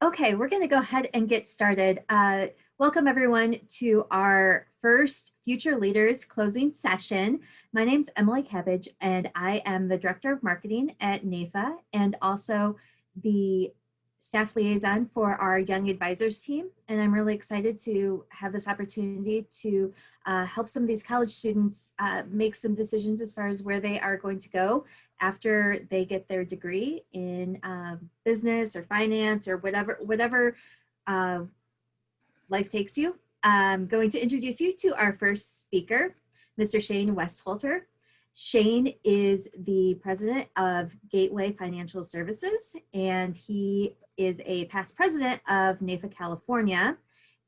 Okay, we're going to go ahead and get started. Welcome everyone to our first Future Leaders closing session. My name's Emily Cabbage and I am the Director of Marketing at NAFA and also the staff liaison for our Young Advisors team. And I'm really excited to have this opportunity to help some of these college students make some decisions as far as where they are going to go after they get their degree in business or finance or whatever life takes you. I'm going to introduce you to our first speaker, Mr. Shane Westhoelter. Shane is the president of Gateway Financial Services, and he is a past president of NAFA California,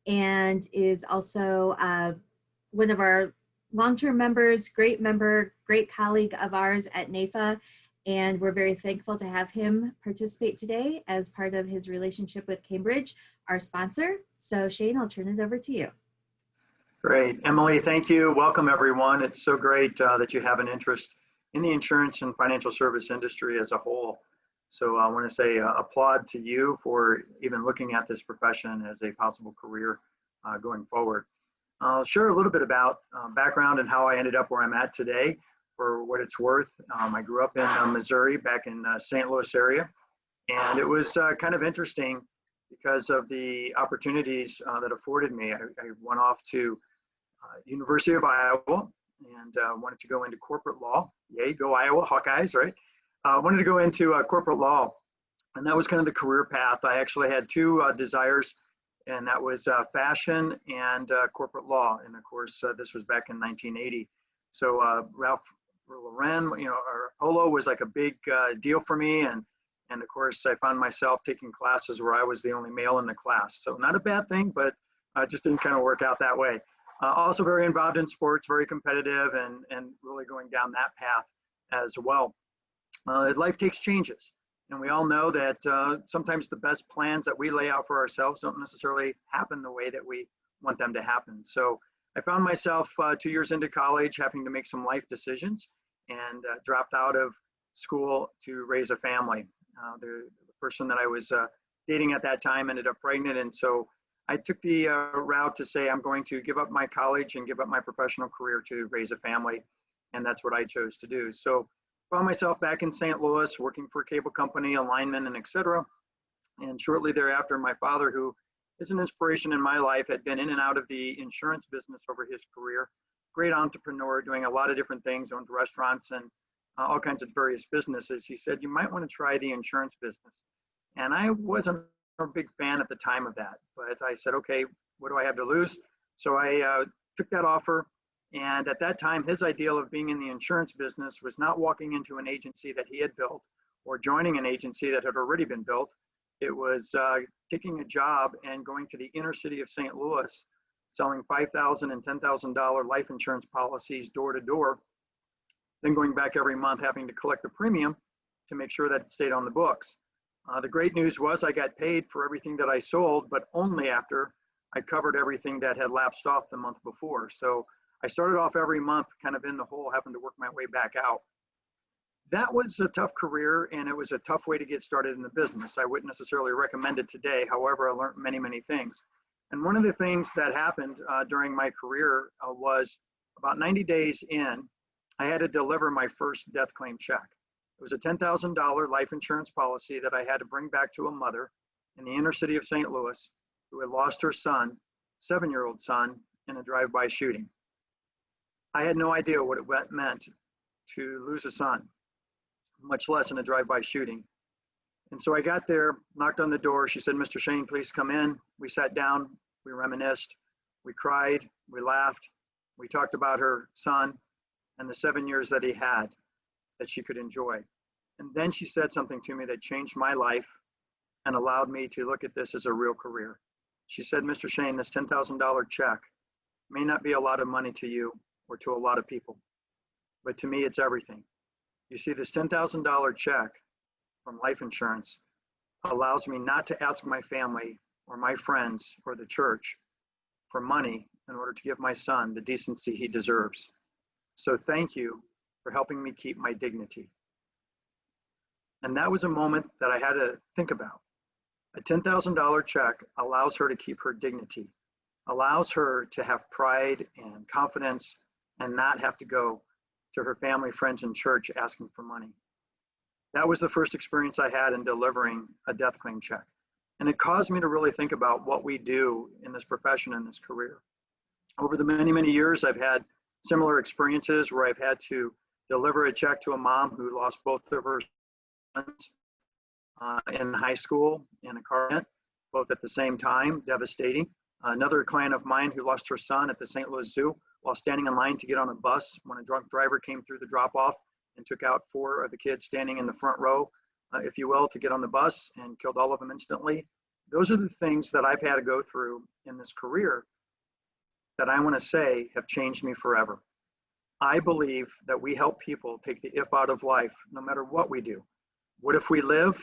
and is also one of our long-term members, great member, great colleague of ours at NAFA, and we're very thankful to have him participate today as part of his relationship with Cambridge, our sponsor. So Shane, I'll turn it over to you. Great. Emily, thank you. Welcome, everyone. It's so great that you have an interest in the insurance and financial service industry as a whole. So I want to say applaud to you for even looking at this profession as a possible career going forward. I'll share a little bit about background and how I ended up where I'm at today for what it's worth. I grew up in Missouri, back in St. Louis area, and it was kind of interesting because of the opportunities that afforded me. I went off to University of Iowa and wanted to go into corporate law. Yay, go Iowa, Hawkeyes, right? Wanted to go into corporate law, and that was kind of the career path. I actually had two desires, and that was fashion and corporate law. And of course, this was back in 1980. So Ralph Lauren, or Polo was like a big deal for me. And of course, I found myself taking classes where I was the only male in the class. So not a bad thing, but just didn't kind of work out that way. Also very involved in sports, very competitive, and really going down that path as well. Life takes changes. And we all know that sometimes the best plans that we lay out for ourselves don't necessarily happen the way that we want them to happen. So I found myself 2 years into college having to make some life decisions and dropped out of school to raise a family. The person that I was dating at that time ended up pregnant. And so I took the route to say, I'm going to give up my college and give up my professional career to raise a family. And that's what I chose to do. So found myself back in St. Louis working for a cable company, a lineman, and et cetera. And shortly thereafter, my father, who is an inspiration in my life, had been in and out of the insurance business over his career. Great entrepreneur, doing a lot of different things, owned restaurants and all kinds of various businesses. He said, you might want to try the insurance business. And I wasn't a big fan at the time of that, but I said, okay, what do I have to lose? So I took that offer. And at that time, his ideal of being in the insurance business was not walking into an agency that he had built or joining an agency that had already been built. It was taking a job and going to the inner city of St. Louis, selling $5,000 and $10,000 life insurance policies door to door, then going back every month having to collect the premium to make sure that it stayed on the books. The great news was I got paid for everything that I sold, but only after I covered everything that had lapsed off the month before. So I started off every month kind of in the hole, having to work my way back out. That was a tough career, and it was a tough way to get started in the business. I wouldn't necessarily recommend it today. However, I learned many, many things. And one of the things that happened during my career was about 90 days in, I had to deliver my first death claim check. It was a $10,000 life insurance policy that I had to bring back to a mother in the inner city of St. Louis who had lost her son, 7-year-old son, in a drive-by shooting. I had no idea what it meant to lose a son, much less in a drive-by shooting. And so I got there, knocked on the door. She said, Mr. Shane, please come in. We sat down, we reminisced, we cried, we laughed. We talked about her son and the 7 years that he had that she could enjoy. And then she said something to me that changed my life and allowed me to look at this as a real career. She said, Mr. Shane, this $10,000 check may not be a lot of money to you or to a lot of people, but to me, it's everything. You see, this $10,000 check from life insurance allows me not to ask my family or my friends or the church for money in order to give my son the decency he deserves. So thank you for helping me keep my dignity. And that was a moment that I had to think about. A $10,000 check allows her to keep her dignity, allows her to have pride and confidence and not have to go to her family, friends, and church asking for money. That was the first experience I had in delivering a death claim check. And it caused me to really think about what we do in this profession, in this career. Over the many, many years, I've had similar experiences where I've had to deliver a check to a mom who lost both of her sons in high school in a car accident, both at the same time, devastating. Another client of mine who lost her son at the St. Louis Zoo while standing in line to get on a bus when a drunk driver came through the drop-off and took out 4 of the kids standing in the front row, if you will, to get on the bus and killed all of them instantly. Those are the things that I've had to go through in this career that I want to say have changed me forever. I believe that we help people take the if out of life, no matter what we do. What if we live?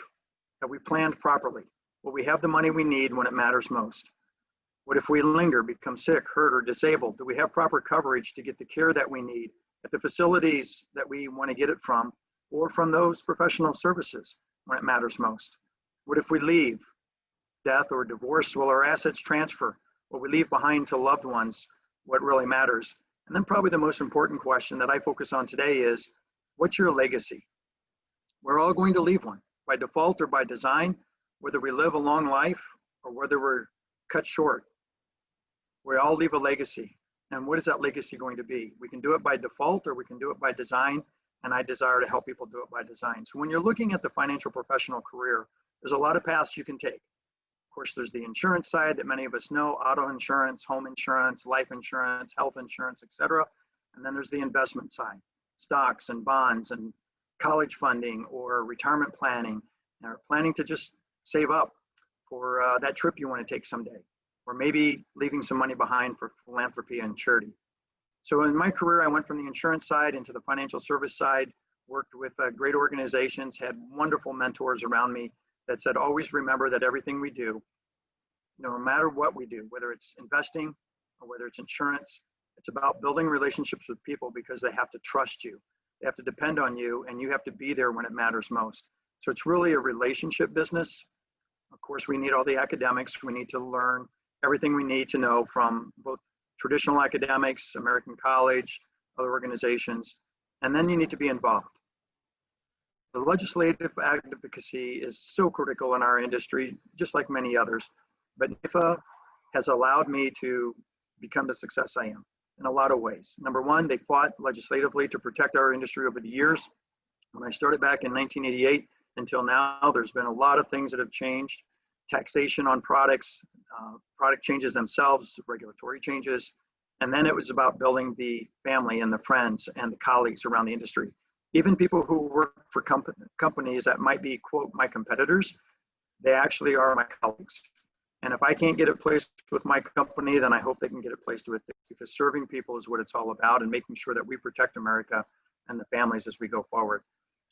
Have we planned properly? Will we have the money we need when it matters most? What if we linger, become sick, hurt, or disabled? Do we have proper coverage to get the care that we need at the facilities that we want to get it from, or from those professional services when it matters most? What if we leave? Death or divorce, will our assets transfer? Will we leave behind to loved ones what really matters? And then probably the most important question that I focus on today is, what's your legacy? We're all going to leave one, by default or by design, whether we live a long life or whether we're cut short. We all leave a legacy. And what is that legacy going to be? We can do it by default or we can do it by design, and I desire to help people do it by design. So when you're looking at the financial professional career, there's a lot of paths you can take. Of course, there's the insurance side that many of us know, auto insurance, home insurance, life insurance, health insurance, etc. And then there's the investment side, stocks and bonds and college funding or retirement planning, or planning to just save up for that trip you want to take someday, or maybe leaving some money behind for philanthropy and charity. So in my career, I went from the insurance side into the financial service side, worked with great organizations, had wonderful mentors around me that said, always remember that everything we do, no matter what we do, whether it's investing or whether it's insurance, it's about building relationships with people because they have to trust you. They have to depend on you, and you have to be there when it matters most. So it's really a relationship business. Of course, we need all the academics. We need to learn everything we need to know from both traditional academics, American college, other organizations, and then you need to be involved. The legislative advocacy is so critical in our industry, just like many others, but NIFA has allowed me to become the success I am in a lot of ways. Number one, they fought legislatively to protect our industry over the years. When I started back in 1988 until now, there's been a lot of things that have changed. Taxation on products, product changes themselves, regulatory changes, and then it was about building the family and the friends and the colleagues around the industry. Even people who work for companies that might be, quote, my competitors, they actually are my colleagues. And if I can't get it placed with my company, then I hope they can get it placed with it, because serving people is what it's all about, and making sure that we protect America and the families as we go forward.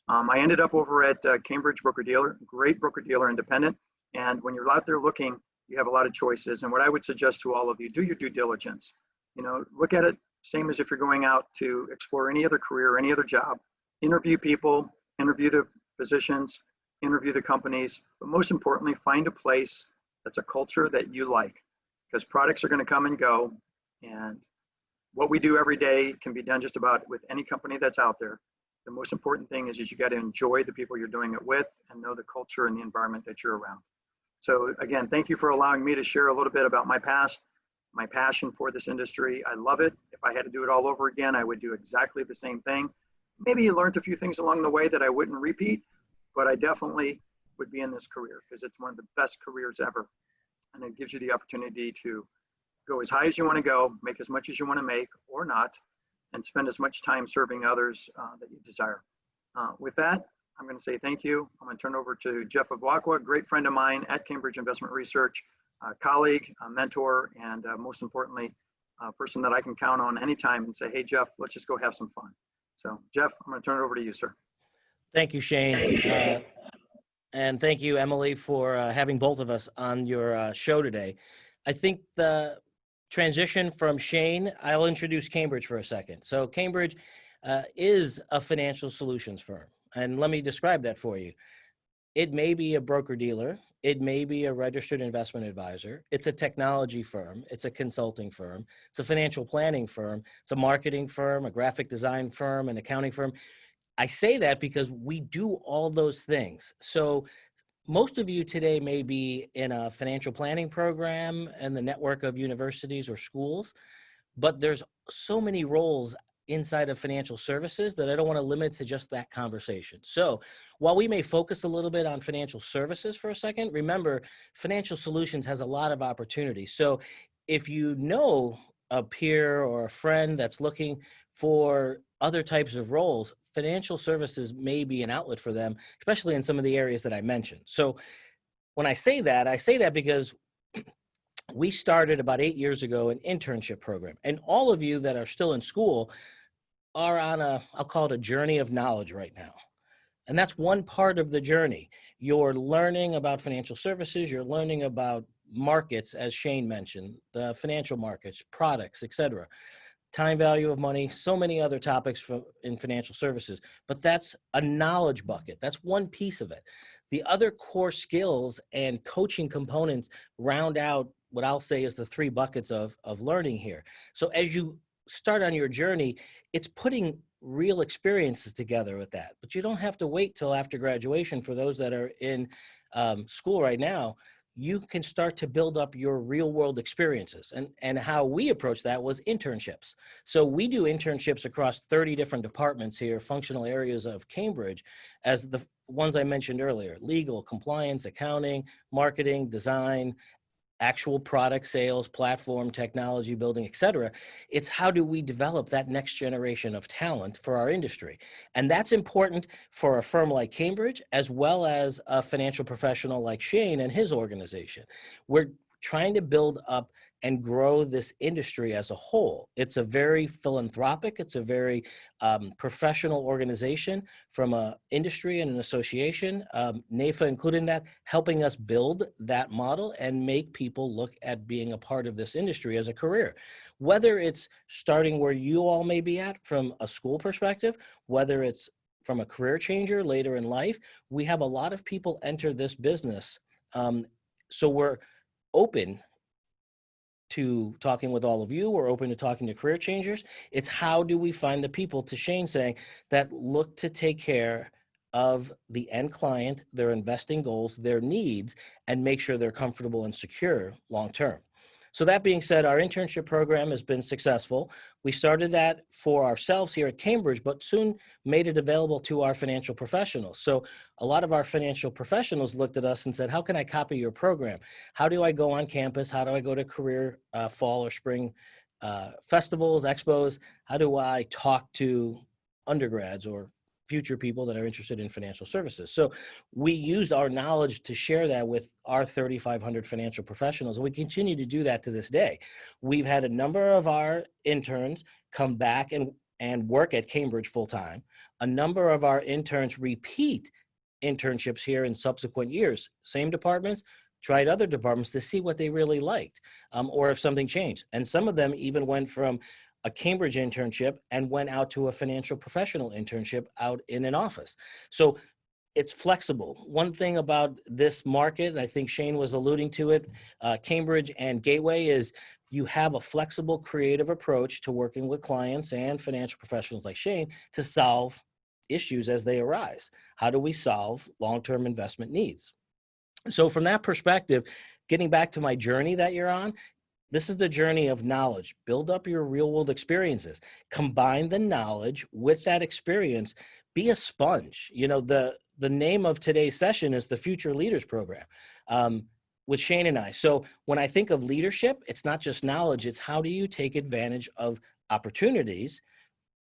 I ended up over at Cambridge broker-dealer, great broker-dealer independent. And when you're out there looking, you have a lot of choices. And what I would suggest to all of you, do your due diligence. You know, look at it same as if you're going out to explore any other career, any other job. Interview people, interview the positions, interview the companies, but most importantly, find a place that's a culture that you like, because products are going to come and go, and what we do every day can be done just about with any company that's out there. The most important thing is you got to enjoy the people you're doing it with and know the culture and the environment that you're around. So again, thank you for allowing me to share a little bit about my past, my passion for this industry. I love it. If I had to do it all over again, I would do exactly the same thing. Maybe you learned a few things along the way that I wouldn't repeat, but I definitely would be in this career because it's one of the best careers ever. And it gives you the opportunity to go as high as you want to go, make as much as you want to make or not, and spend as much time serving others that you desire. With that, I'm going to say thank you. I'm going to turn over to Jeff Vivacqua, a great friend of mine at Cambridge Investment Research, a colleague, a mentor, and most importantly, a person that I can count on anytime and say, hey, Jeff, let's just go have some fun. So, Jeff, I'm going to turn it over to you, sir. Thank you, Shane. And thank you, Emily, for having both of us on your show today. I think the transition from Shane, I'll introduce Cambridge for a second. So Cambridge is a financial solutions firm. And let me describe that for you. It may be a broker-dealer. It may be a registered investment advisor. It's a technology firm. It's a consulting firm. It's a financial planning firm. It's a marketing firm, a graphic design firm, an accounting firm. I say that because we do all those things. So most of you today may be in a financial planning program and the network of universities or schools, but there's so many roles inside of financial services that I don't want to limit to just that conversation. So while we may focus a little bit on financial services for a second, remember, financial solutions has a lot of opportunity. So if you know a peer or a friend that's looking for other types of roles, financial services may be an outlet for them, especially in some of the areas that I mentioned. So when I say that because we started about 8 years ago an internship program, and all of you that are still in school are on I'll call it a journey of knowledge right now. And that's one part of the journey. You're learning about financial services, you're learning about markets, as Shane mentioned, the financial markets, products, etc., time value of money, so many other topics in financial services. But that's a knowledge bucket. That's one piece of it. The other core skills and coaching components round out what I'll say is the 3 buckets of learning here. So as you start on your journey, it's putting real experiences together with that. But you don't have to wait till after graduation. For those that are in school right now, you can start to build up your real world experiences. And how we approach that was internships. So we do internships across 30 different departments here, functional areas of Cambridge, as the ones I mentioned earlier: legal, compliance, accounting, marketing, design, actual product sales, platform, technology building, et cetera. It's how do we develop that next generation of talent for our industry? And that's important for a firm like Cambridge, as well as a financial professional like Shane and his organization. We're trying to build up and grow this industry as a whole. It's a very philanthropic, it's a very professional organization from an industry and an association, NAFA including that, helping us build that model and make people look at being a part of this industry as a career. Whether it's starting where you all may be at from a school perspective, whether it's from a career changer later in life, we have a lot of people enter this business. So we're open to talking with all of you. We're open to talking to career changers. It's how do we find the people, to Shane saying, that look to take care of the end client, their investing goals, their needs, and make sure they're comfortable and secure long term. So that being said, our internship program has been successful. We started that for ourselves here at Cambridge, but soon made it available to our financial professionals. So a lot of our financial professionals looked at us and said, how can I copy your program? How do I go on campus? How do I go to career fall or spring festivals, expos? How do I talk to undergrads or future people that are interested in financial services? So we used our knowledge to share that with our 3,500 financial professionals, and we continue to do that to this day. We've had a number of our interns come back and work at Cambridge full-time. A number of our interns repeat internships here in subsequent years, same departments, tried other departments to see what they really liked, or if something changed. And some of them even went from a Cambridge internship and went out to a financial professional internship out in an office. So it's flexible. One thing about this market, I think Shane was alluding to it, Cambridge and Gateway, is you have a flexible, creative approach to working with clients and financial professionals like Shane to solve issues as they arise. How do we solve long-term investment needs? So from that perspective, getting back to my journey that you're on, this is the journey of knowledge. Build up your real world experiences. Combine the knowledge with that experience. Be a sponge. You know, the name of today's session is the Future Leaders Program with Shane and I. So when I think of leadership, it's not just knowledge. It's how do you take advantage of opportunities,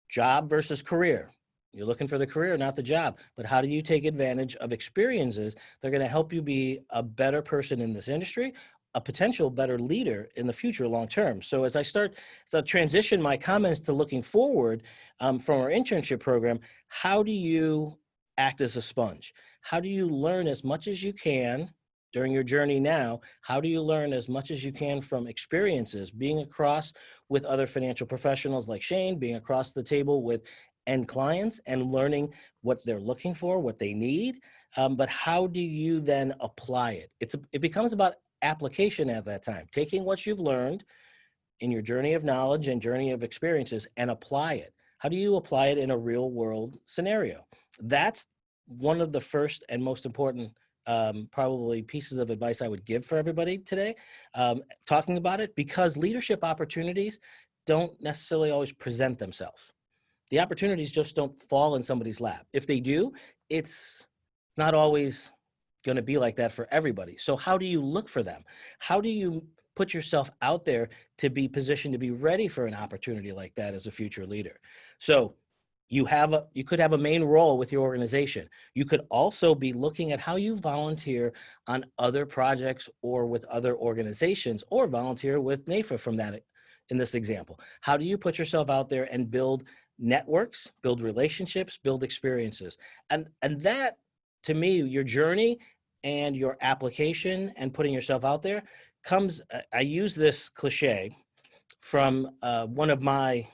job versus career. You're looking for the career, not the job. But how do you take advantage of experiences that are going to help you be a better person in this industry, a potential better leader in the future long term? So as I transition my comments to looking forward from our internship program, how do you act as a sponge? How do you learn as much as you can during your journey now? How do you learn as much as you can from experiences, being across with other financial professionals like Shane, being across the table with end clients and learning what they're looking for, what they need. But how do you then apply it? It becomes about application at that time, taking what you've learned in your journey of knowledge and journey of experiences and apply it. How do you apply it in a real world scenario? That's one of the first and most important probably pieces of advice I would give for everybody today, talking about it, because leadership opportunities don't necessarily always present themselves. The opportunities just don't fall in somebody's lap. If they do, it's not always going to be like that for everybody. So how do you look for them? How do you put yourself out there to be positioned to be ready for an opportunity like that as a future leader? So you could have a main role with your organization. You could also be looking at how you volunteer on other projects or with other organizations, or volunteer with NAFA from that in this example. How do you put yourself out there and build networks, build relationships, build experiences? And that, to me, your journey and your application and putting yourself out there comes, I use this cliche from one of my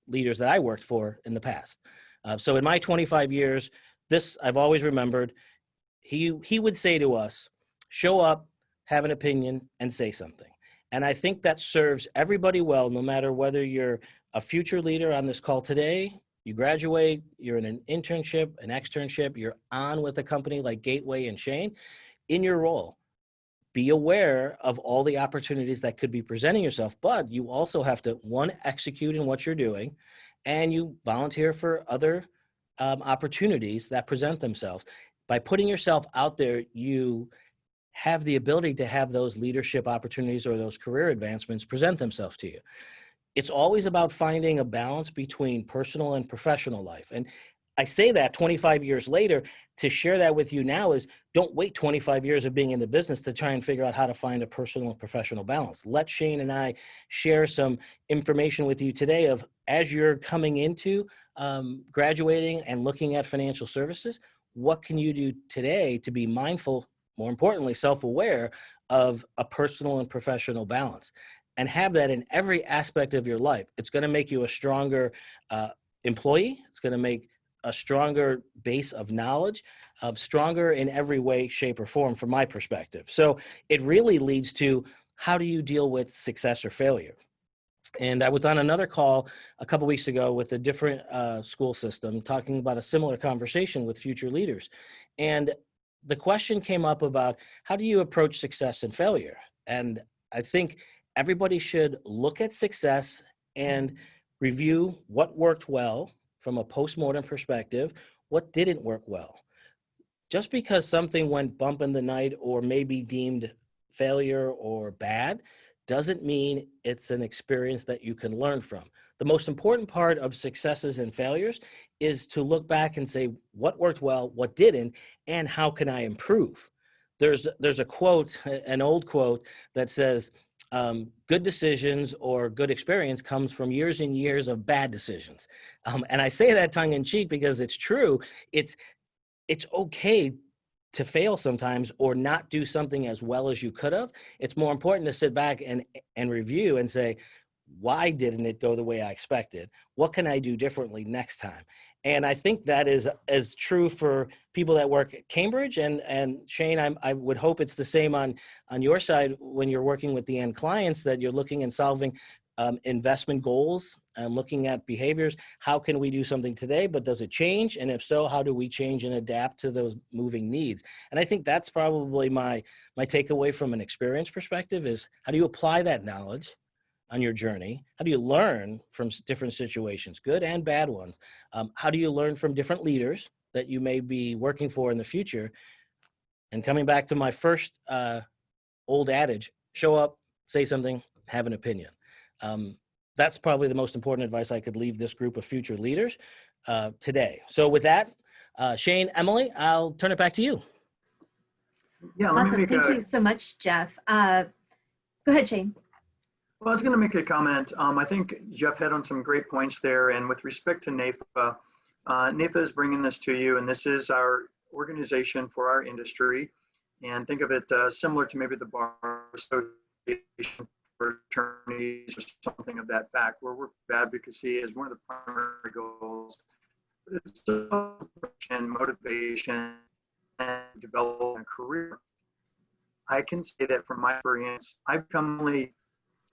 leaders that I worked for in the past. So in my 25 years, this I've always remembered, he would say to us, show up, have an opinion, and say something. And I think that serves everybody well, no matter whether you're a future leader on this call today, you graduate, you're in an internship, an externship, you're on with a company like Gateway and Shane. In your role, be aware of all the opportunities that could be presenting yourself, but you also have to, one, execute in what you're doing, and you volunteer for other opportunities that present themselves. By putting yourself out there, you have the ability to have those leadership opportunities or those career advancements present themselves to you. It's always about finding a balance between personal and professional life. And I say that 25 years later, to share that with you now is, don't wait 25 years of being in the business to try and figure out how to find a personal and professional balance. Let Shane and I share some information with you today of, as you're coming into graduating and looking at financial services, what can you do today to be mindful, more importantly, self-aware of a personal and professional balance, and have that in every aspect of your life. It's going to make you a stronger employee. It's going to make a stronger base of knowledge, stronger in every way, shape, or form from my perspective. So it really leads to, how do you deal with success or failure? And I was on another call a couple weeks ago with a different school system, talking about a similar conversation with future leaders. And the question came up about, how do you approach success and failure? And I think everybody should look at success and review what worked well from a postmortem perspective, what didn't work well. Just because something went bump in the night or may be deemed failure or bad doesn't mean it's an experience that you can learn from. The most important part of successes and failures is to look back and say, what worked well, what didn't, and how can I improve? There's a quote, an old quote that says, good decisions or good experience comes from years and years of bad decisions. And I say that tongue in cheek because it's true. It's okay to fail sometimes or not do something as well as you could have. It's more important to sit back and review and say, why didn't it go the way I expected? What can I do differently next time? And I think that is as true for people that work at Cambridge. And Shane, I would hope it's the same on your side when you're working with the end clients, that you're looking and solving investment goals and looking at behaviors. How can we do something today, but does it change? And if so, how do we change and adapt to those moving needs? And I think that's probably my takeaway from an experience perspective is, how do you apply that knowledge on your journey? How do you learn from different situations, good and bad ones? How do you learn from different leaders that you may be working for in the future? And coming back to my first old adage, show up, say something, have an opinion. That's probably the most important advice I could leave this group of future leaders today. So with that, Shane, Emily, I'll turn it back to you. Yeah, let me Awesome. make Thank you so much, Jeff. Go ahead, Shane. Well, I was going to make a comment. I think Jeff hit on some great points there. And with respect to NAFA, NAFA is bringing this to you, and this is our organization for our industry. And think of it similar to maybe the Bar Association for attorneys or something of that fact, where we're advocacy is one of the primary goals but it's also motivation and developing a career. I can say that from my experience, I've become only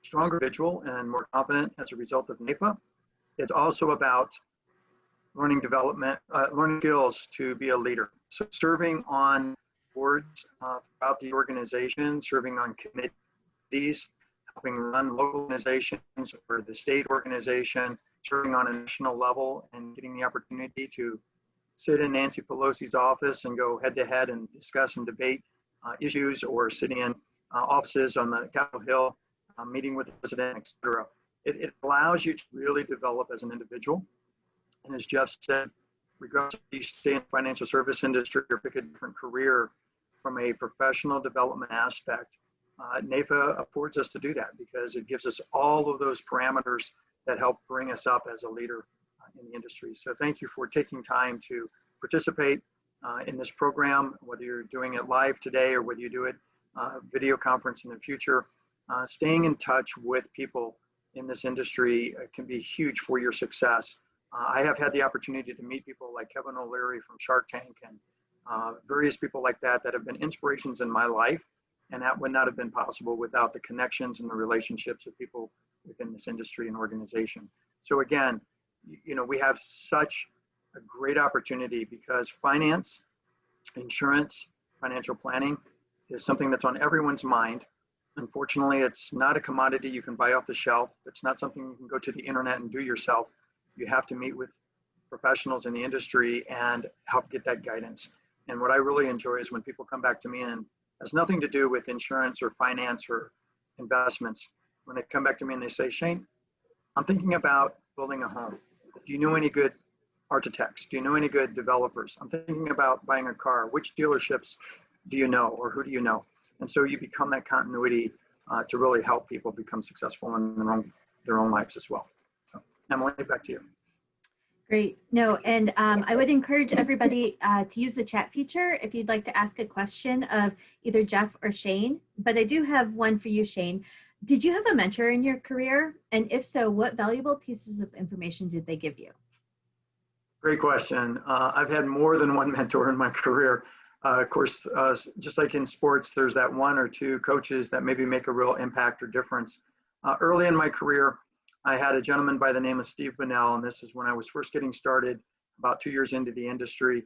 stronger individual and more confident as a result of NAPA. It's also about learning development, learning skills to be a leader. So serving on boards throughout the organization, serving on committees, helping run local organizations or the state organization, serving on a national level, and getting the opportunity to sit in Nancy Pelosi's office and go head to head and discuss and debate issues, or sitting in offices on the Capitol Hill, meeting with the president, et cetera. It allows you to really develop as an individual. And as Jeff said, regardless if you stay in the financial service industry or pick a different career, from a professional development aspect, NAPA affords us to do that because it gives us all of those parameters that help bring us up as a leader in the industry. So thank you for taking time to participate in this program, whether you're doing it live today or whether you do it video conference in the future. Staying in touch with people in this industry can be huge for your success. I have had the opportunity to meet people like Kevin O'Leary from Shark Tank and various people like that that have been inspirations in my life, and that would not have been possible without the connections and the relationships of people within this industry and organization. So again, you know, we have such a great opportunity because finance, insurance, financial planning is something that's on everyone's mind. Unfortunately, it's not a commodity you can buy off the shelf. It's not something you can go to the internet and do yourself. You have to meet with professionals in the industry and help get that guidance. And what I really enjoy is when people come back to me and it has nothing to do with insurance or finance or investments. When they come back to me and they say, Shane, I'm thinking about building a home. Do you know any good architects? Do you know any good developers? I'm thinking about buying a car. Which dealerships do you know, or who do you know? And so you become that continuity to really help people become successful in their own lives as well. So Emily, back to you. Great. No, and I would encourage everybody to use the chat feature if you'd like to ask a question of either Jeff or Shane. But I do have one for you, Shane. Did you have a mentor in your career? And if so, what valuable pieces of information did they give you? Great question. I've had more than one mentor in my career. Of course, just like in sports, there's that one or two coaches that maybe make a real impact or difference. Early in my career, I had a gentleman by the name of Steve Bunnell, and this is when I was first getting started, about 2 years into the industry.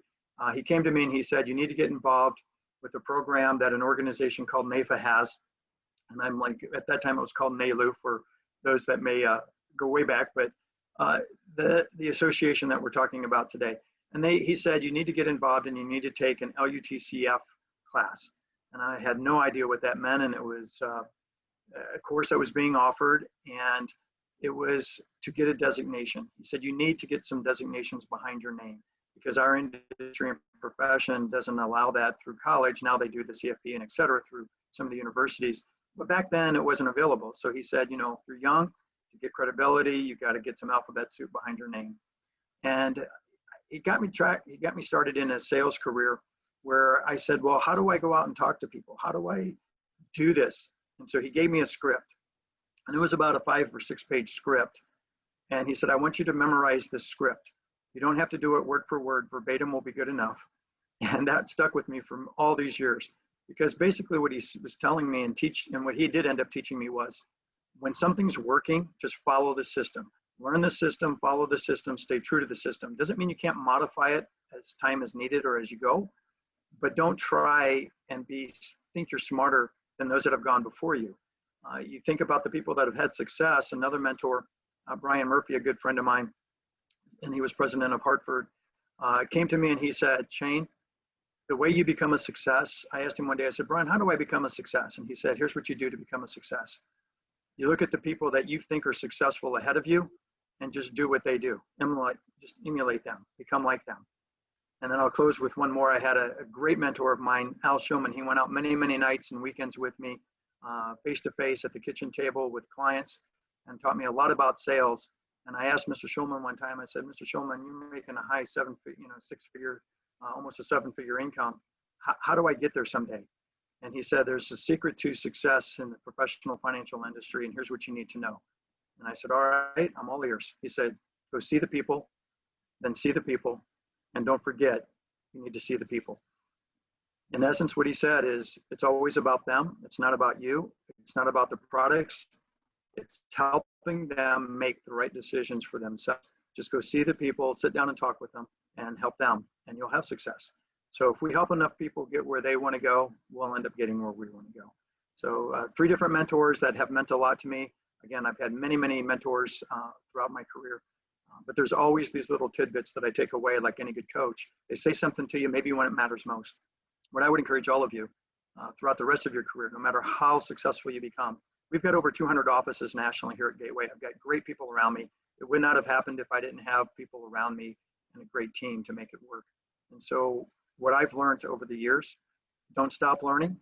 He came to me and he said, you need to get involved with a program that an organization called NAFA has. And I'm like, at that time it was called NALU for those that may go way back, but the association that we're talking about today. And he said, you need to get involved and you need to take an LUTCF class. And I had no idea what that meant. And it was a course that was being offered, and it was to get a designation. He said, you need to get some designations behind your name because our industry and profession doesn't allow that through college. Now they do the CFP and et cetera through some of the universities. But back then it wasn't available. So he said, you know, if you're young, to get credibility, you got to get some alphabet soup behind your name. And he got me started in a sales career where I said, well, how do I go out and talk to people? How do I do this? And so he gave me a script, and it was about a 5 or 6 page script. And he said, I want you to memorize this script. You don't have to do it word for word, verbatim will be good enough. And that stuck with me for all these years, because basically what he was telling me and what he did end up teaching me was, when something's working, just follow the system. Learn the system, follow the system, stay true to the system. Doesn't mean you can't modify it as time is needed or as you go, but don't try and think you're smarter than those that have gone before you. You think about the people that have had success. Another mentor, Brian Murphy, a good friend of mine, and he was president of Hartford, came to me and he said, Shane, the way you become a success, I asked him one day, I said, Brian, how do I become a success? And he said, here's what you do to become a success. You look at the people that you think are successful ahead of you and just do what they do. Just emulate them, become like them. And then I'll close with one more. I had a great mentor of mine, Al Shulman. He went out many, many nights and weekends with me, face-to-face at the kitchen table with clients, and taught me a lot about sales. And I asked Mr. Shulman one time, I said, Mr. Shulman, you're making a high six-figure, almost a 7-figure income. How do I get there someday? And he said, there's a secret to success in the professional financial industry, and here's what you need to know. And I said, all right, I'm all ears. He said, go see the people, then see the people. And don't forget, you need to see the people. In essence, what he said is it's always about them. It's not about you. It's not about the products. It's helping them make the right decisions for themselves. Just go see the people, sit down and talk with them, and help them, and you'll have success. So if we help enough people get where they want to go, we'll end up getting where we want to go. So 3 different mentors that have meant a lot to me. Again, I've had many, many mentors throughout my career, but there's always these little tidbits that I take away like any good coach. They say something to you maybe when it matters most. What I would encourage all of you throughout the rest of your career, no matter how successful you become, we've got over 200 offices nationally here at Gateway. I've got great people around me. It would not have happened if I didn't have people around me and a great team to make it work. And so what I've learned over the years, don't stop learning,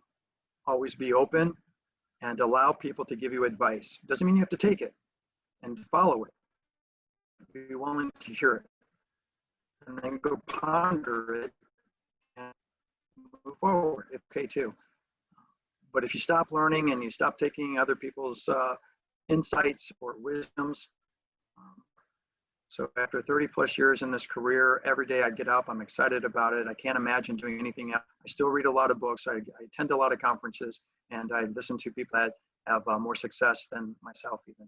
always be open, and allow people to give you advice. Doesn't mean you have to take it and follow it. Be willing to hear it. And then go ponder it and move forward. It's okay too. But if you stop learning and you stop taking other people's insights or wisdoms, so after 30 plus years in this career, every day I get up, I'm excited about it. I can't imagine doing anything else. I still read a lot of books. I attend a lot of conferences, and I listen to people that have more success than myself even.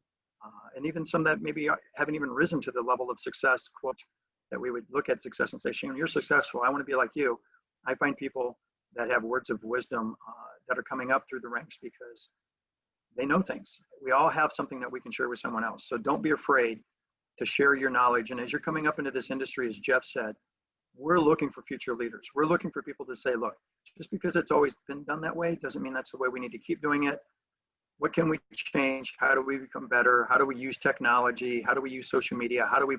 And even some that maybe haven't even risen to the level of success, quote, that we would look at success and say, Shane, you're successful. I want to be like you. I find people that have words of wisdom that are coming up through the ranks because they know things. We all have something that we can share with someone else. So don't be afraid to share your knowledge. And as you're coming up into this industry, as Jeff said, we're looking for future leaders. We're looking for people to say, look, just because it's always been done that way doesn't mean that's the way we need to keep doing it. What can we change? How do we become better? How do we use technology? How do we use social media? How do we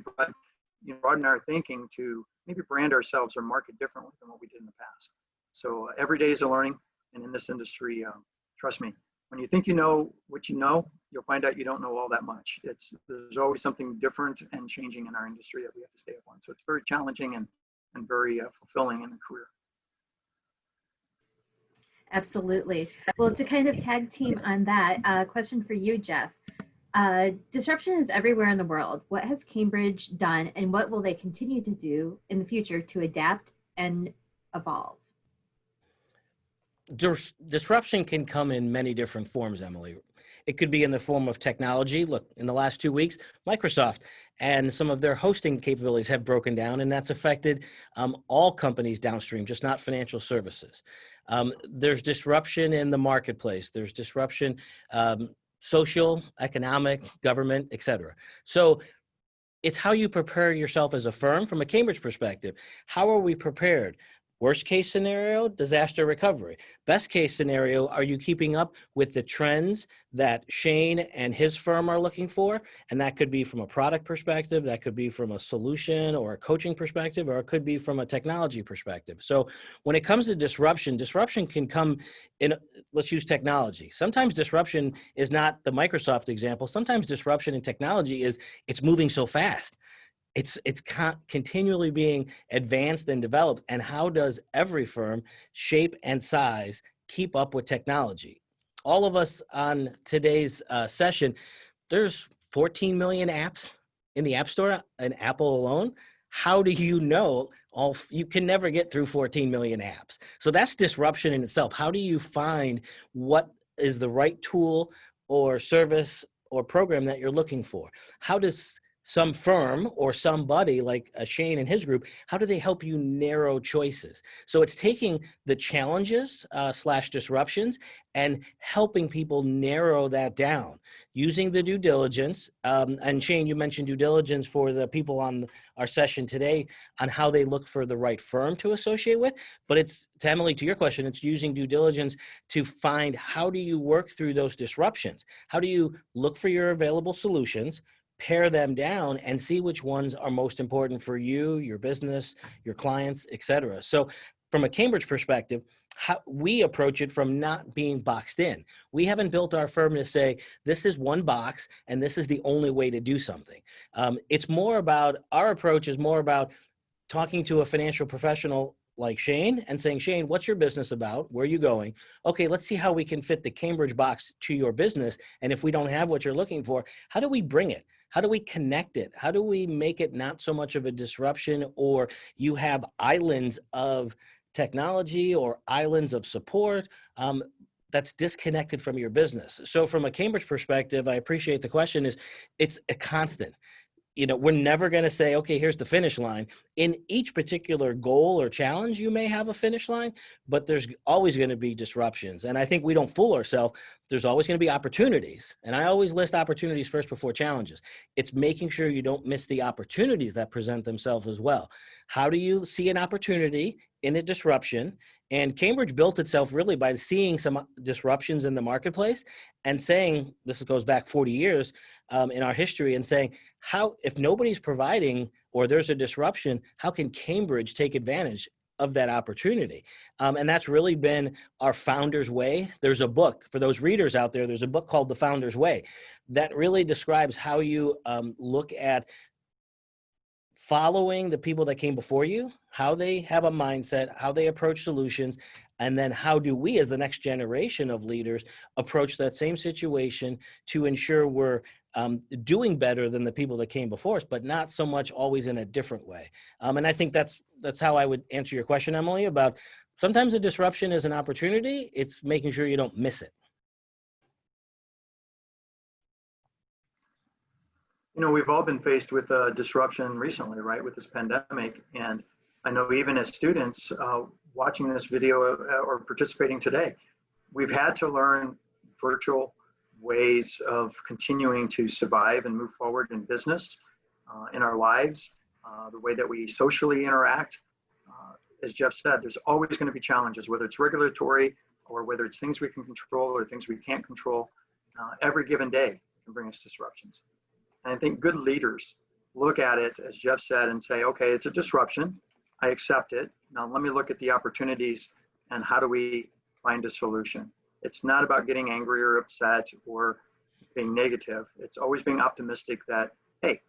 broaden our thinking to maybe brand ourselves or market differently than what we did in the past? So every day is a learning. And in this industry, trust me, when you think you know what you know, you'll find out you don't know all that much. There's always something different and changing in our industry that we have to stay up on. So it's very challenging and very fulfilling in the career. Absolutely. Well, to kind of tag team on that, question for you, Jeff. Disruption is everywhere in the world. What has Cambridge done and what will they continue to do in the future to adapt and evolve? Disruption can come in many different forms, Emily. It could be in the form of technology. Look, in the last 2 weeks, Microsoft and some of their hosting capabilities have broken down, and that's affected all companies downstream, just not financial services. There's disruption in the marketplace. There's disruption, social, economic, government, et cetera. So it's how you prepare yourself as a firm from a Cambridge perspective. How are we prepared? Worst case scenario, disaster recovery. Best case scenario, are you keeping up with the trends that Shane and his firm are looking for? And that could be from a product perspective, that could be from a solution or a coaching perspective, or it could be from a technology perspective. So when it comes to disruption, disruption can come in, let's use technology. Sometimes disruption is not the Microsoft example. Sometimes disruption in technology is it's moving so fast. It's continually being advanced and developed. And how does every firm, shape and size, keep up with technology? All of us on today's session, there's 14 million apps in the App Store, in Apple alone. How do you know you can never get through 14 million apps? So that's disruption in itself. How do you find what is the right tool or service or program that you're looking for? How does some firm or somebody like Shane and his group, how do they help you narrow choices? So it's taking the challenges / disruptions and helping people narrow that down using the due diligence. And Shane, you mentioned due diligence for the people on our session today on how they look for the right firm to associate with. But it's, to Emily, to your question, it's using due diligence to find how do you work through those disruptions? How do you look for your available solutions, pare them down, and see which ones are most important for you, your business, your clients, et cetera. So from a Cambridge perspective, how we approach it from not being boxed in. We haven't built our firm to say, this is one box and this is the only way to do something. It's more about, our approach is more about talking to a financial professional like Shane and saying, Shane, what's your business about? Where are you going? Okay, let's see how we can fit the Cambridge box to your business. And if we don't have what you're looking for, how do we bring it? how do we connect it? How do we make it not so much of a disruption, or you have islands of technology or islands of support that's disconnected from your business? So from a Cambridge perspective, I appreciate the question. It's a constant. We're never going to say, okay, here's the finish line. In each particular goal or challenge, you may have a finish line, but there's always going to be disruptions. And I think we don't fool ourselves. There's always going to be opportunities. And I always list opportunities first before challenges. It's making sure you don't miss the opportunities that present themselves as well. How do you see an opportunity in a disruption? And Cambridge built itself really by seeing some disruptions in the marketplace and saying, this goes back 40 years in our history, and saying, how, if nobody's providing or there's a disruption, how can Cambridge take advantage of that opportunity? And that's really been our founder's way. There's a book for those readers out there. There's a book called The Founder's Way that really describes how you look at following the people that came before you, how they have a mindset, how they approach solutions, and then how do we as the next generation of leaders approach that same situation to ensure we're doing better than the people that came before us, but not so much always in a different way. And I think that's how I would answer your question, Emily, about sometimes a disruption is an opportunity. It's making sure you don't miss it. We've all been faced with a disruption recently, right, with this pandemic. And I know even as students watching this video or participating today, we've had to learn virtual ways of continuing to survive and move forward in business, in our lives, the way that we socially interact. As Jeff said, there's always going to be challenges, whether it's regulatory or whether it's things we can control or things we can't control. Every given day can bring us disruptions. And I think good leaders look at it, as Jeff said, and say, okay, it's a disruption. I accept it. Now let me look at the opportunities and how do we find a solution. It's not about getting angry or upset or being negative. It's always being optimistic that, hey,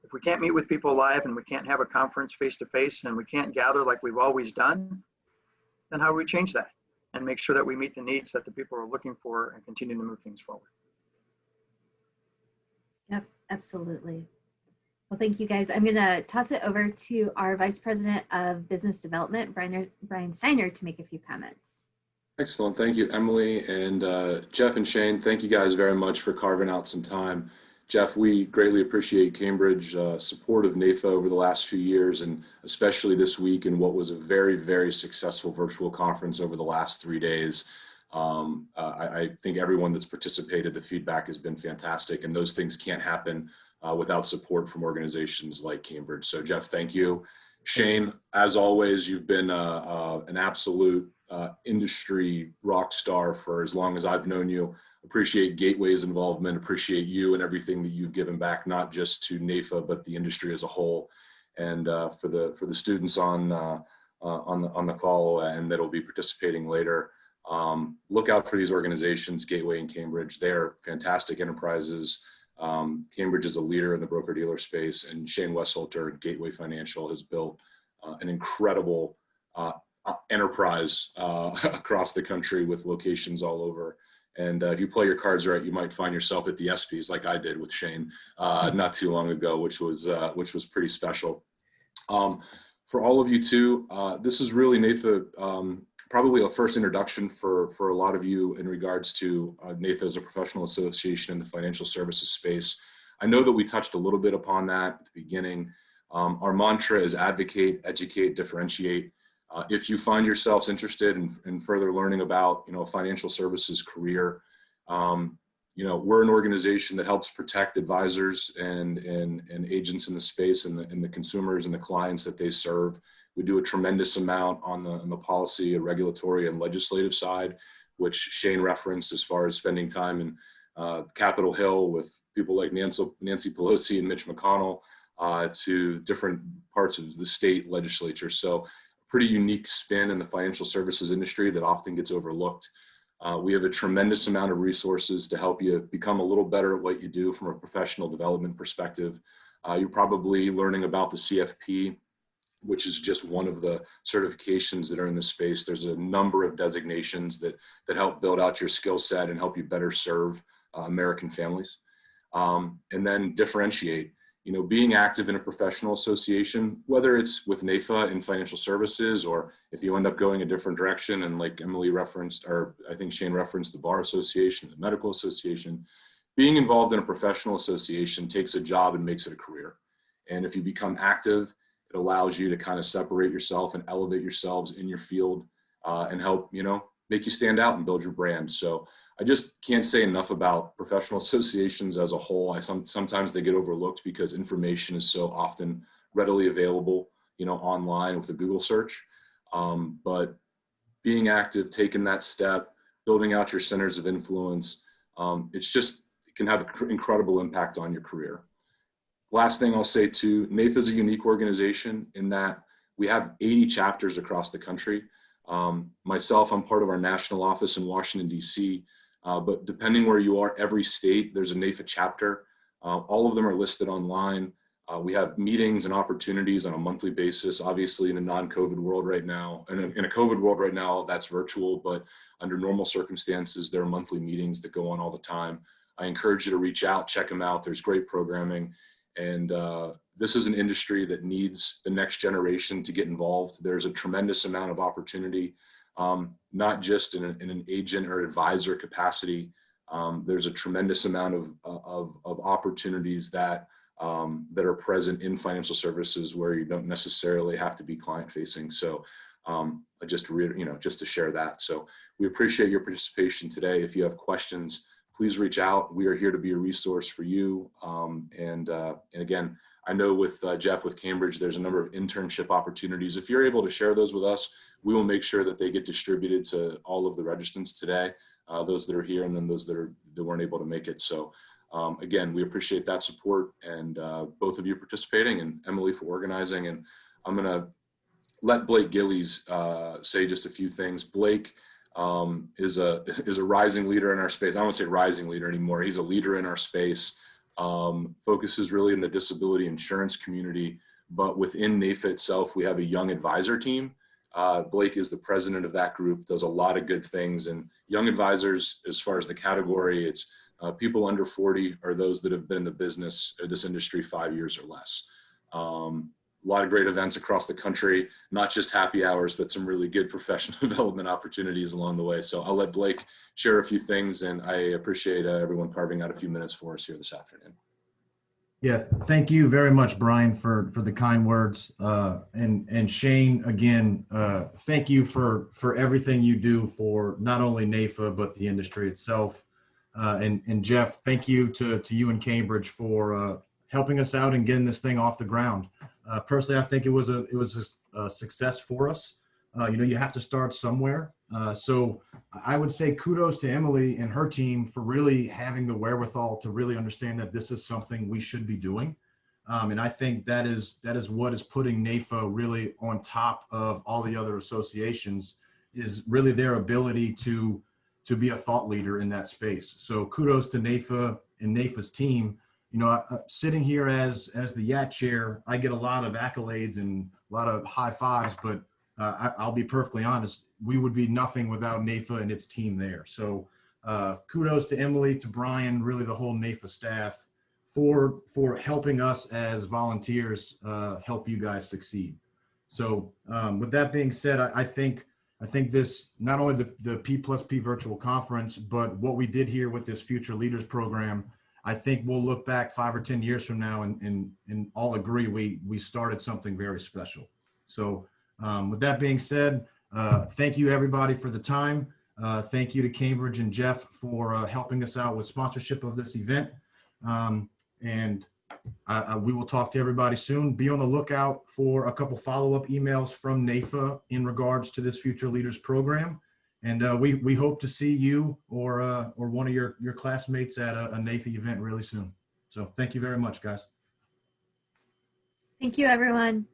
if we can't meet with people live and we can't have a conference face-to-face and we can't gather like we've always done, then how do we change that and make sure that we meet the needs that the people are looking for and continue to move things forward? Yep, absolutely. Well, thank you guys. I'm going to toss it over to our Vice President of Business Development, Brian Steiner, to make a few comments. Excellent. Thank you, Emily. And Jeff and Shane, thank you guys very much for carving out some time. Jeff, we greatly appreciate Cambridge support of NAFA over the last few years, and especially this week in what was a very, very successful virtual conference over the last 3 days. I think everyone that's participated, the feedback has been fantastic, and those things can't happen without support from organizations like Cambridge. So Jeff, thank you. Shane, as always, you've been an absolute industry rock star for as long as I've known you. Appreciate Gateway's involvement, appreciate you and everything that you've given back, not just to NAFA, but the industry as a whole. And for the students on the call and that'll be participating later, look out for these organizations, Gateway and Cambridge. They're fantastic enterprises. Cambridge is a leader in the broker-dealer space, and Shane Westhoelter at Gateway Financial has built an incredible enterprise across the country with locations all over. And if you play your cards right, you might find yourself at the ESPYs like I did with Shane not too long ago, which was pretty special. For all of you too, this is really NAFA, probably a first introduction for a lot of you in regards to NAFA as a professional association in the financial services space. I know that we touched a little bit upon that at the beginning. Our mantra is advocate, educate, differentiate. If you find yourselves interested in further learning about, a financial services career, we're an organization that helps protect advisors and agents in the space and the consumers and the clients that they serve. We do a tremendous amount on the policy, regulatory, and legislative side, which Shane referenced as far as spending time in Capitol Hill with people like Nancy Pelosi and Mitch McConnell to different parts of the state legislature. So pretty unique spin in the financial services industry that often gets overlooked. We have a tremendous amount of resources to help you become a little better at what you do from a professional development perspective. You're probably learning about the CFP, which is just one of the certifications that are in this space. There's a number of designations that help build out your skill set and help you better serve American families. And then differentiate. You know, being active in a professional association, whether it's with NAFA in financial services, or if you end up going a different direction, and like Emily referenced, or I think Shane referenced, the bar association, the medical association, being involved in a professional association takes a job and makes it a career. And if you become active, it allows you to kind of separate yourself and elevate yourselves in your field, and help, you know, make you stand out and build your brand. So I just can't say enough about professional associations as a whole. Sometimes they get overlooked because information is so often readily available, you know, online with a Google search. But being active, taking that step, building out your centers of influence, it can have an incredible impact on your career. Last thing I'll say too, NAFA is a unique organization in that we have 80 chapters across the country. Myself, I'm part of our national office in Washington, D.C., but depending where you are, every state, there's a NAFA chapter. All of them are listed online. We have meetings and opportunities on a monthly basis, obviously in a non-COVID world right now. And in a COVID world right now, that's virtual, but under normal circumstances, there are monthly meetings that go on all the time. I encourage you to reach out, check them out. There's great programming. And this is an industry that needs the next generation to get involved. There's a tremendous amount of opportunity, not just in an agent or advisor capacity. There's a tremendous amount of opportunities that are present in financial services where you don't necessarily have to be client facing. So just to share that. So we appreciate your participation today. If you have questions, please reach out. We are here to be a resource for you. And again, I know with Jeff, with Cambridge, there's a number of internship opportunities. If you're able to share those with us, we will make sure that they get distributed to all of the registrants today, those that are here and then those that weren't able to make it. So again, we appreciate that support and both of you participating and Emily for organizing. And I'm going to let Blake Gillies say just a few things. Blake is a rising leader in our space. I don't want to say rising leader anymore. He's a leader in our space. Focuses really in the disability insurance community, but within NAFA itself, we have a young advisor team. Blake is the president of that group, does a lot of good things. And young advisors, as far as the category, it's people under 40 or those that have been in the business or this industry 5 years or less. A lot of great events across the country, not just happy hours, but some really good professional development opportunities along the way. So I'll let Blake share a few things, and I appreciate everyone carving out a few minutes for us here this afternoon. Yeah, thank you very much, Brian, for the kind words. And Shane, again, thank you for everything you do for not only NAFA, but the industry itself. And Jeff, thank you to you and Cambridge for helping us out and getting this thing off the ground. Personally, I think it was a success for us. You have to start somewhere. So I would say kudos to Emily and her team for really having the wherewithal to really understand that this is something we should be doing. And I think that is what is putting NAFA really on top of all the other associations, is really their ability to be a thought leader in that space. So kudos to NAFA and NAFA's team. Sitting here as the YAT chair, I get a lot of accolades and a lot of high fives, but I'll be perfectly honest, we would be nothing without NAFA and its team there. So kudos to Emily, to Brian, really the whole NAFA staff for helping us as volunteers help you guys succeed. So with that being said, I think this, not only the P+P virtual conference, but what we did here with this Future Leaders program, I think we'll look back 5 or 10 years from now and all agree we started something very special. So with that being said, thank you everybody for the time. Thank you to Cambridge and Jeff for helping us out with sponsorship of this event. And we will talk to everybody soon. Be on the lookout for a couple follow-up emails from NAFA in regards to this Future Leaders program. And we hope to see you or one of your classmates at a NAFA event really soon. So thank you very much, guys. Thank you, everyone.